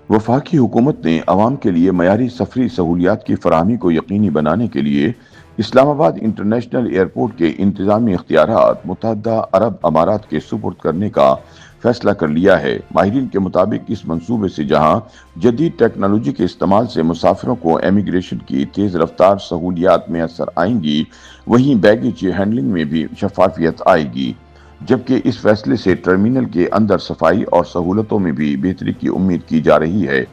वफाकी हुकूमत ने अवाम के लिए मयारी सफरी सहूलियात की फराहमी को यकीनी बनाने के लिए इस्लामाबाद इंटरनेशनल एयरपोर्ट के इंतजामी इख्तियारात मुत्तहदा अरब अमारात के सुपुर्द करने का फैसला कर लिया है। माहिरीन के मुताबिक इस मंसूबे से जहां जदीद टेक्नोलॉजी के इस्तेमाल से मुसाफिरों को एमिग्रेशन की तेज रफ्तार सहूलियात में असर आएंगी, वहीं बैगेज हैंडलिंग में भी शफाफियत आएगी। जबकि इस फैसले से टर्मिनल के अंदर सफाई और सहूलतों में भी बेहतरी की उम्मीद की जा रही है।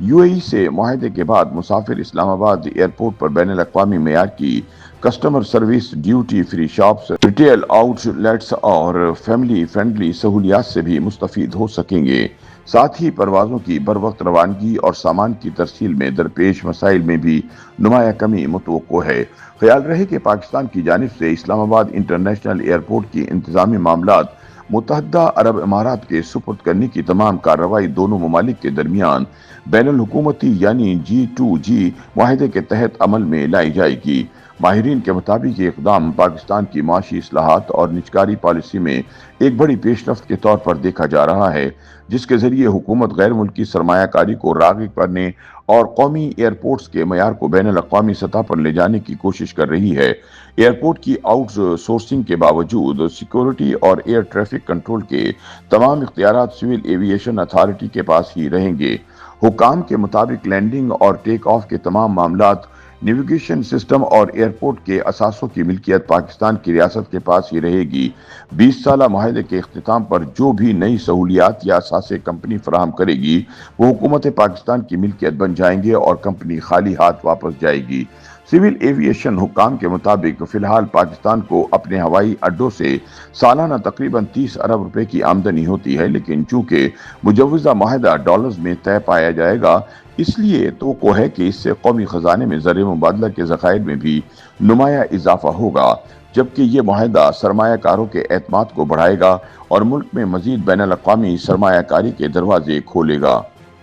यूएई से मुआहदे के बाद मुसाफिर इस्लामाबाद एयरपोर्ट पर बैनुल अक़वामी मेयार की customer service, duty free shops, retail outlets और फैमिली फ्रेंडली सहूलियात से भी मुस्तफीद हो सकेंगे। साथ ही परवाजों की बर वक्त रवानगी और सामान की तरसील में दरपेश मसाइल में भी नुमाया कमी मुतवक्को है। ख्याल रहे कि पाकिस्तान की जानिब से इस्लामाबाद इंटरनेशनल एयरपोर्ट की इंतजामी मामलात मुत्तहदा अरब अमारात के सुपुर्द करने की तमाम कार्रवाई दोनों ममालिक के दरमियान बैनुल हुकूमती यानी G2G मुआहदे के तहत अमल में लाई जाएगी। माहिरीन के मुताबिक ये इक़दाम पाकिस्तान की माशी इस्लाहात और निजकारी पॉलिसी में एक बड़ी पेशरफ्त के तौर पर देखा जा रहा है, जिसके जरिए हुकूमत गैर मुल्की सरमायाकारी को राग़िब करने और कौमी एयरपोर्ट्स के मयार को बैनुल अक़वामी सतह पर ले जाने की कोशिश कर रही है। एयरपोर्ट की आउटसोर्सिंग के बावजूद सिक्योरिटी और एयर ट्रैफिक कंट्रोल के तमाम इख्तियारात सिविल एविएशन अथॉरिटी के पास ही रहेंगे। हुकाम के मुताबिक लैंडिंग और टेक ऑफ के तमाम मामलात, नेविगेशन सिस्टम और एयरपोर्ट के असासों की मिल्कियत पाकिस्तान की रियासत के पास ही रहेगी। 20 साला मुआहदे के इख्तिताम पर जो भी नई सहूलियात या असासे कंपनी फराहम करेगी वो हुकूमत पाकिस्तान की मिल्कियत बन जाएंगे और कंपनी खाली हाथ वापस जाएगी। सिविल एविएशन हुकाम के मुताबिक फिलहाल पाकिस्तान को अपने हवाई अड्डों से सालाना तकरीबन 30 अरब रुपए की आमदनी होती है, लेकिन चूंकि मुजव्वज़ा मुआहदा डॉलर्स में तय पाया जाएगा, इसलिए तो है कि इससे कौमी खजाने में ज़र मुबादला के ज़खायर में भी नुमाया इजाफा होगा, जबकि ये मुआहदा सरमायाकारों के एतमाद को बढ़ाएगा और मुल्क में मजीद बैनुल अक़वामी सरमायाकारी के दरवाजे खोलेगा।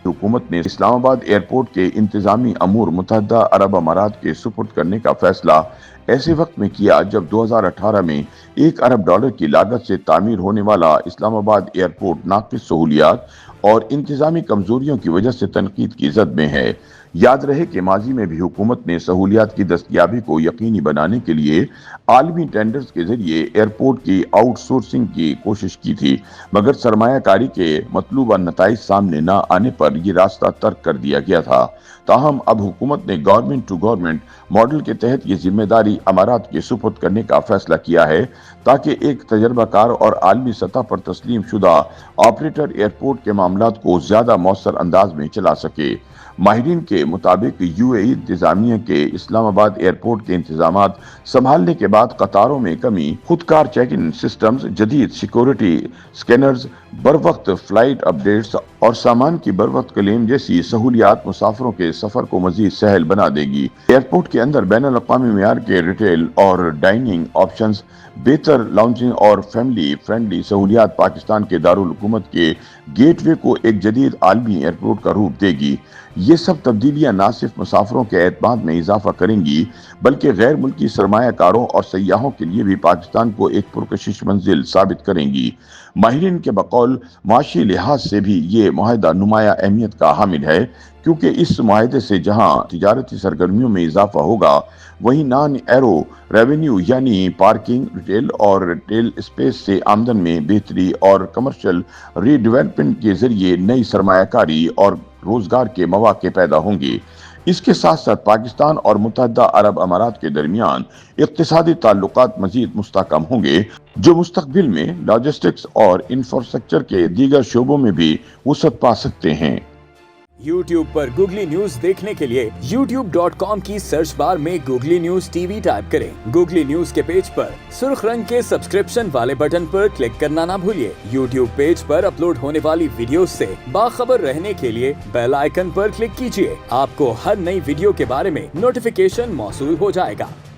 हुकूमत ने इस्लामाबाद एयरपोर्ट के इंतजामी अमूर मुत्तहदा अरब अमारात के सुपुर्द करने का फैसला ऐसे वक्त में किया जब 2018 में $1 अरब की लागत से तामीर होने वाला इस्लामाबाद एयरपोर्ट नाक़िस सहूलियात और इंतजामी कमजोरियों की वजह से तनकीद की जद में है। याद रहे कि माजी में भी हुकूमत ने सहूलियात की दस्तयाबी को यकीनी बनाने के लिए आलमी टेंडर्स के जरिए एयरपोर्ट की आउटसोर्सिंग की कोशिश की थी, मगर सरमायाकारी के मतलूबा नताइज सामने न आने पर यह रास्ता तर्क कर दिया गया था। ताहम अब हुकूमत ने गवर्नमेंट टू गवर्नमेंट मॉडल के तहत ये जिम्मेदारी अमारात के सुपुर्द करने का फैसला किया है, ताकि एक तजर्बाकार और आलमी सतह पर तस्लीम शुदा ऑपरेटर एयरपोर्ट के मामलात को ज्यादा मौसर अंदाज में चला सके। माहिरीन के मुताबिक यूएई इंतजामिया के इस्लामाबाद एयरपोर्ट के इंतजामात संभालने के बाद कतारों में कमी, खुदकार चेक इन सिस्टम्स, जदीद सिक्योरिटी स्कैनर्स, बर वक्त फ्लाइट अपडेट्स और सामान की बर वक्त क्लेम जैसी सहूलियात मुसाफिरों के सफर को मजीद सहल बना देगी। एयरपोर्ट के अंदर बैनुल अक़वामी मेयार के रिटेल और डाइनिंग ऑप्शंस, बेहतर लाउंजिंग और फैमिली फ्रेंडली सहूलियात पाकिस्तान के दारुल हुकूमत के गेटवे को एक जदीद आलमी एयरपोर्ट का रूप देगी। ये सब तब्दीलियां न सिर्फ मुसाफिरों के एतमाद में इजाफा करेंगी, बल्कि गैर मुल्की सरमायाकारों और सयाहों के लिए भी पाकिस्तान को एक पुरकशिश मंजिल साबित करेंगी। माहिरीन के बकौल माशी लिहाज से भी ये मुआहदा नुमाया अहमियत का हामिल है, क्योंकि इस मुआहदे से जहां तिजारती सरगर्मियों में इजाफा होगा, वहीं नॉन एरो रेवेन्यू यानी पार्किंग, रिटेल और रिटेल स्पेस से आमदन में बेहतरी और कमर्शियल रीडेवलपमेंट के जरिए नई सरमायाकारी और रोजगार के मौके पैदा होंगे। इसके साथ साथ पाकिस्तान और मुत्तहदा अरब अमारात के दरमियान इक्तिसादी ताल्लुकात मजीद मुस्तहकम होंगे, जो मुस्तकबिल में लॉजिस्टिक्स और इंफ्रास्ट्रक्चर के दीगर शोबों में भी वुसअत पा सकते हैं। YouTube पर गूगली न्यूज देखने के लिए youtube.com की सर्च बार में गूगली न्यूज टीवी टाइप करें। गूगली न्यूज के पेज पर सुर्ख रंग के सब्सक्रिप्शन वाले बटन पर क्लिक करना ना भूलिए। YouTube पेज पर अपलोड होने वाली वीडियोस से बाखबर रहने के लिए बेल आइकन पर क्लिक कीजिए। आपको हर नई वीडियो के बारे में नोटिफिकेशन मौसूल हो जाएगा।